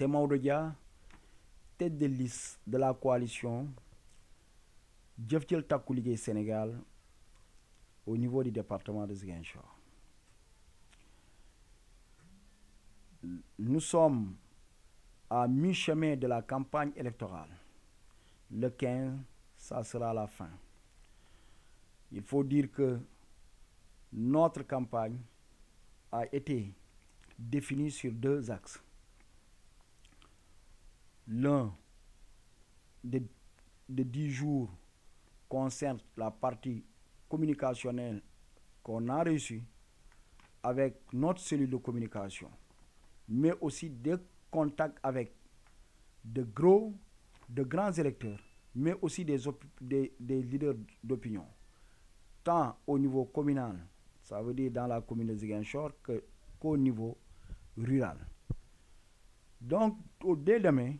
Maodo Dia, tête de liste de la coalition Jëf Jël Takku Liggéey Sénégal au niveau du département de Ziguinchor. Nous sommes à mi-chemin de la campagne électorale. Le 15, ça sera la fin. Il faut dire que notre campagne a été définie sur 2 axes. L'un de 10 jours concerne la partie communicationnelle qu'on a reçue avec notre cellule de communication, mais aussi des contacts avec de grands électeurs, mais aussi des leaders d'opinion, tant au niveau communal, ça veut dire dans la commune de Ziguinchor, qu'au niveau rural. Donc, dès demain,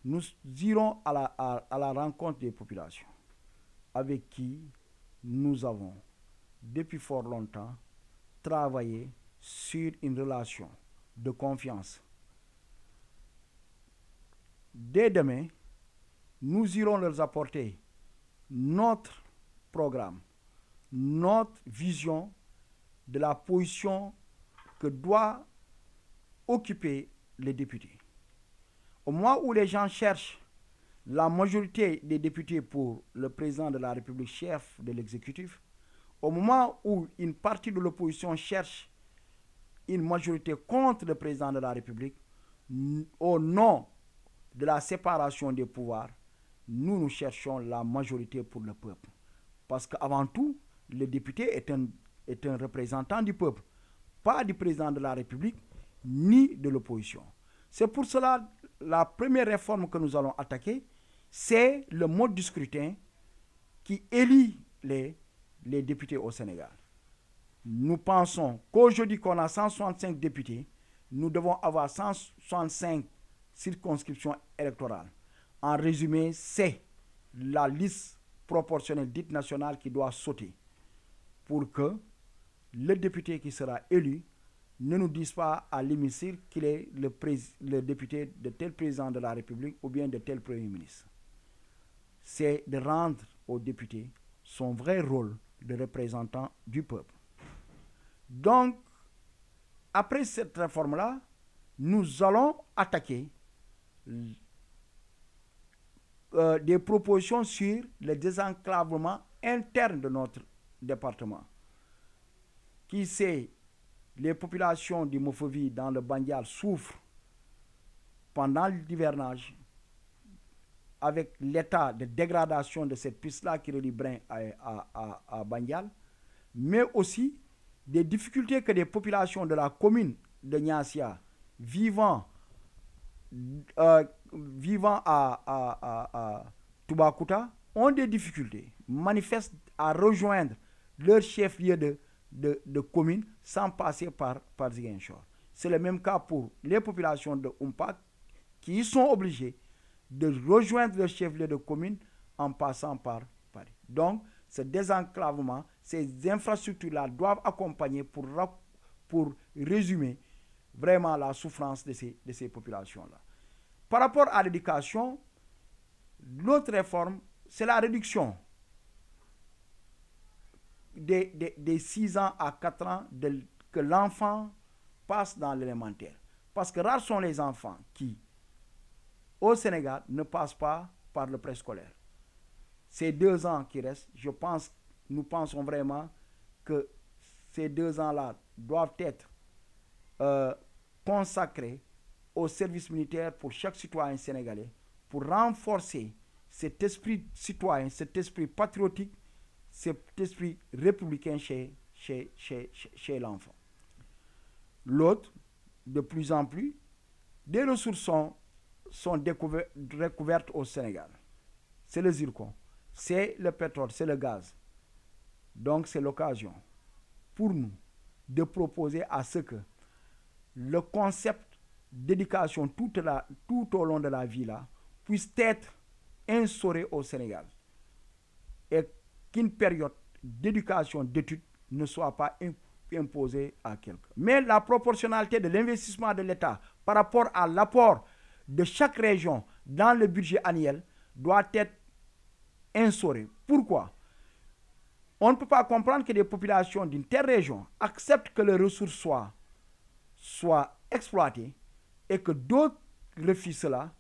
nous irons à la rencontre des populations avec qui nous avons, depuis fort longtemps, travaillé sur une relation de confiance. Dès demain, nous irons leur apporter notre programme, notre vision de la position que doit occuper les députés. Au moment où les gens cherchent la majorité des députés pour le président de la République, chef de l'exécutif, au moment où une partie de l'opposition cherche une majorité contre le président de la République, au nom de la séparation des pouvoirs, nous cherchons la majorité pour le peuple. Parce qu'avant tout, le député est un représentant du peuple, pas du président de la République, ni de l'opposition. C'est pour cela la première réforme que nous allons attaquer, c'est le mode du scrutin qui élit les députés au Sénégal. Nous pensons qu'aujourd'hui qu'on a 165 députés, nous devons avoir 165 circonscriptions électorales. En résumé, c'est la liste proportionnelle dite nationale qui doit sauter pour que le député qui sera élu ne nous dise pas à l'hémicycle qu'il est le député de tel président de la République ou bien de tel premier ministre. C'est de rendre au député son vrai rôle de représentant du peuple. Donc, après cette réforme-là, nous allons attaquer des propositions sur le désenclavement interne de notre département. Qui sait, les populations du Mofovi dans le Bandial souffrent pendant l'hivernage avec l'état de dégradation de cette piste-là qui relie Brin à Bandial, mais aussi des difficultés que des populations de la commune de Niassia vivant à Toubacouta ont des difficultés, manifestent à rejoindre leur chef-lieu de commune sans passer par Ziguinchor. C'est le même cas pour les populations de Oumpak qui sont obligées de rejoindre leur chef-lieu de commune en passant par Paris. Donc, ce désenclavement, ces infrastructures-là doivent accompagner pour résumer vraiment la souffrance de ces populations-là. Par rapport à l'éducation, l'autre réforme, c'est la réduction des 6 ans à 4 ans que l'enfant passe dans l'élémentaire. Parce que rares sont les enfants qui, au Sénégal, ne passent pas par le préscolaire. Ces 2 ans qui restent, nous pensons vraiment que ces 2 ans-là doivent être consacrés au service militaire pour chaque citoyen sénégalais, pour renforcer cet esprit citoyen, cet esprit patriotique, cet esprit républicain chez l'enfant. L'autre, de plus en plus, des ressources sont découvertes au Sénégal. C'est le zircon, c'est le pétrole, c'est le gaz. Donc c'est l'occasion pour nous de proposer à ce que le concept d'éducation tout au long de la vie là puisse être instauré au Sénégal et qu'une période d'éducation, d'études ne soit pas imposée à quelqu'un. Mais la proportionnalité de l'investissement de l'État par rapport à l'apport de chaque région dans le budget annuel doit être instauré. Pourquoi? On ne peut pas comprendre que des populations d'une telle région acceptent que les ressources soient exploitées et que d'autres refusent cela,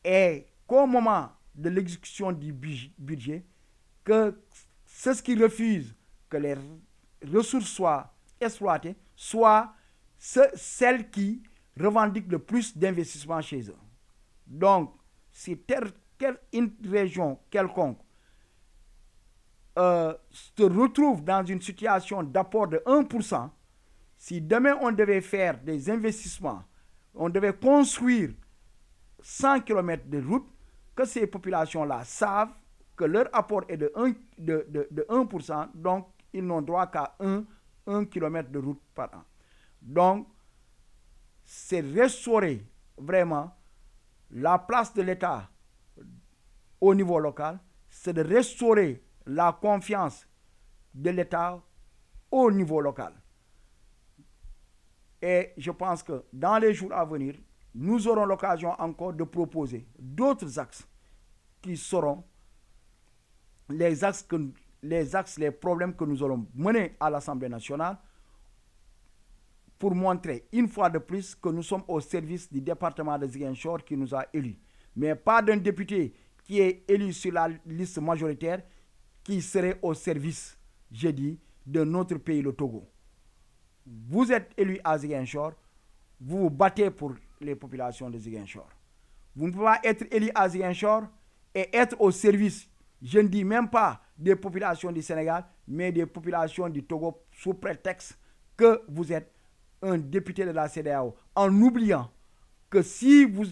et qu'au moment de l'exécution du budget, que ceux qui refusent que les ressources soient exploitées soient celles qui revendiquent le plus d'investissement chez eux. Donc, si une région quelconque se retrouve dans une situation d'apport de 1%, si demain on devait faire des investissements, on devait construire 100 km de route, que ces populations-là savent que leur apport est de 1%, donc ils n'ont droit qu'à 1 km de route par an. Donc, c'est restaurer vraiment la place de l'État au niveau local, c'est de restaurer la confiance de l'État au niveau local. Et je pense que dans les jours à venir, nous aurons l'occasion encore de proposer d'autres axes qui seront les problèmes que nous allons mener à l'Assemblée nationale pour montrer une fois de plus que nous sommes au service du département de Ziguinchor qui nous a élus. Mais pas d'un député qui est élu sur la liste majoritaire qui serait au service, je dis, de notre pays, le Togo. Vous êtes élu à Ziguinchor, vous vous battez pour les populations de Ziguinchor. Vous ne pouvez pas être élu à Ziguinchor et être au service, je ne dis même pas des populations du Sénégal, mais des populations du Togo sous prétexte que vous êtes un député de la CEDEAO, en oubliant que si vous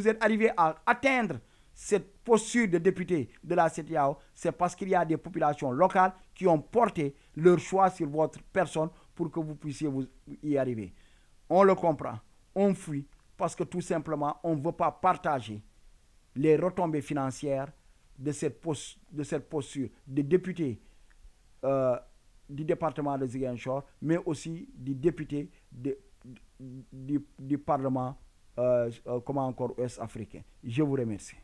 êtes arrivé à atteindre cette posture de député de la CEDEAO, c'est parce qu'il y a des populations locales qui ont porté leur choix sur votre personne pour que vous puissiez y arriver. On le comprend, on fuit parce que tout simplement, on ne veut pas partager les retombées financières de cette posture de député du département de Ziguinchor, mais aussi du député du Parlement, comment encore, ouest africain. Je vous remercie.